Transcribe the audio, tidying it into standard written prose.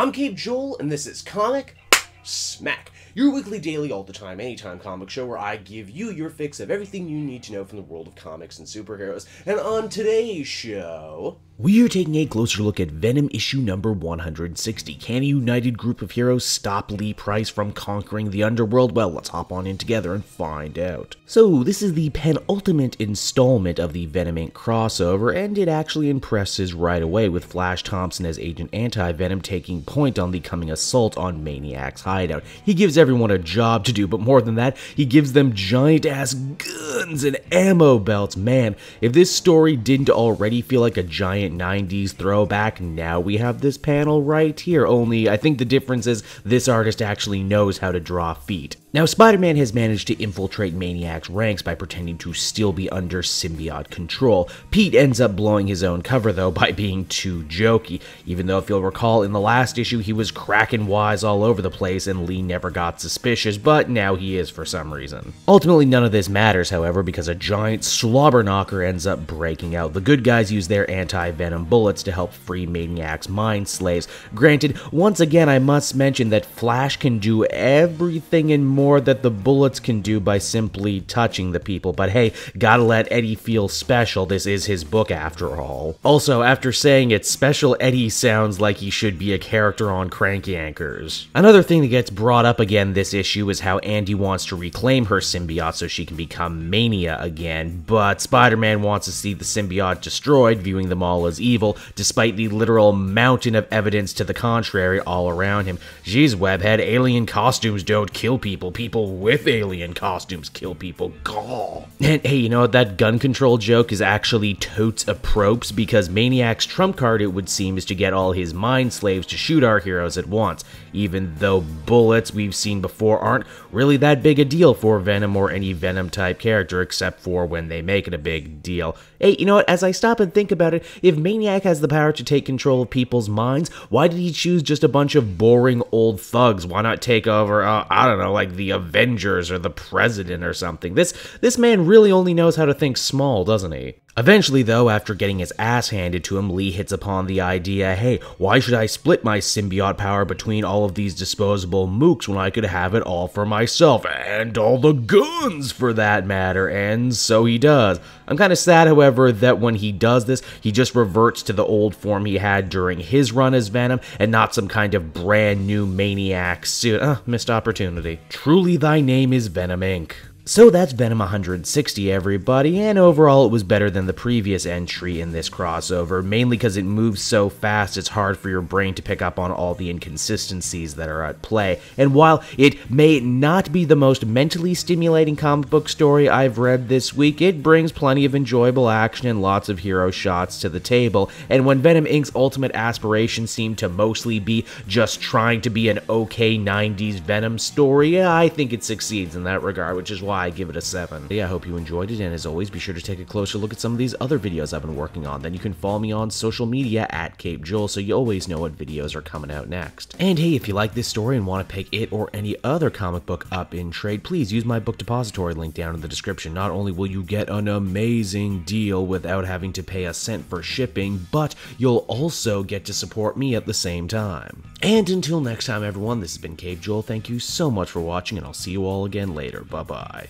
I'm Cape Joel, and this is Comic Smack, your weekly, daily, all the time, anytime comic show where I give you your fix of everything you need to know from the world of comics and superheroes. And on today's show, we are taking a closer look at Venom issue number 160. Can a united group of heroes stop Lee Price from conquering the underworld? Well, let's hop on in together and find out. So, this is the penultimate installment of the Venom Inc. crossover, and it actually impresses right away with Flash Thompson as Agent Anti-Venom taking point on the coming assault on Maniac's hideout. He gives everyone a job to do, but more than that, he gives them giant-ass guns and ammo belts. Man, if this story didn't already feel like a giant 90s throwback, now we have this panel right here, only I think the difference is this artist actually knows how to draw feet. Now, Spider-Man has managed to infiltrate Maniac's ranks by pretending to still be under symbiote control. Pete ends up blowing his own cover, though, by being too jokey, even though if you'll recall in the last issue he was cracking wise all over the place and Lee never got suspicious, but now he is for some reason. Ultimately, none of this matters, however, because a giant slobber knocker ends up breaking out. The good guys use their anti-venom bullets to help free Maniac's mind slaves. Granted, once again I must mention that Flash can do everything and more that the bullets can do by simply touching the people, but hey, gotta let Eddie feel special, this is his book after all. Also, after saying it, Special Eddie sounds like he should be a character on Crank Yankers. Another thing that gets brought up again this issue is how Andy wants to reclaim her symbiote so she can become Mania again, but Spider-Man wants to see the symbiote destroyed, viewing them all as evil, despite the literal mountain of evidence to the contrary all around him. Geez, Webhead, alien costumes don't kill people. People with alien costumes kill people. Gah. And hey, you know what? That gun control joke is actually totes apropos, because Maniac's trump card, it would seem, is to get all his mind slaves to shoot our heroes at once, even though bullets we've seen before aren't really that big a deal for Venom or any Venom-type character, except for when they make it a big deal. Hey, you know what? As I stop and think about it, if Maniac has the power to take control of people's minds, why did he choose just a bunch of boring old thugs? Why not take over, I don't know, like the Avengers or the President or something? This man really only knows how to think small, doesn't he? Eventually, though, after getting his ass handed to him, Lee hits upon the idea, hey, why should I split my symbiote power between all of these disposable mooks when I could have it all for myself, and all the guns for that matter, and so he does. I'm kind of sad, however, that when he does this, he just reverts to the old form he had during his run as Venom, and not some kind of brand new Maniac suit. Missed opportunity. Truly thy name is Venom Inc. So that's Venom 160, everybody, and overall it was better than the previous entry in this crossover, mainly because it moves so fast it's hard for your brain to pick up on all the inconsistencies that are at play. And while it may not be the most mentally stimulating comic book story I've read this week, it brings plenty of enjoyable action and lots of hero shots to the table, and when Venom Inc.'s ultimate aspirations seem to mostly be just trying to be an okay 90s Venom story, I think it succeeds in that regard, which is why I give it a 7. Yeah, I hope you enjoyed it, and as always, be sure to take a closer look at some of these other videos I've been working on. Then you can follow me on social media at Cape Joel, so you always know what videos are coming out next. And hey, if you like this story and want to pick it or any other comic book up in trade, please use my book depository link down in the description. Not only will you get an amazing deal without having to pay a cent for shipping, but you'll also get to support me at the same time. And until next time, everyone, this has been Cape Joel. Thank you so much for watching, and I'll see you all again later. Bye-bye.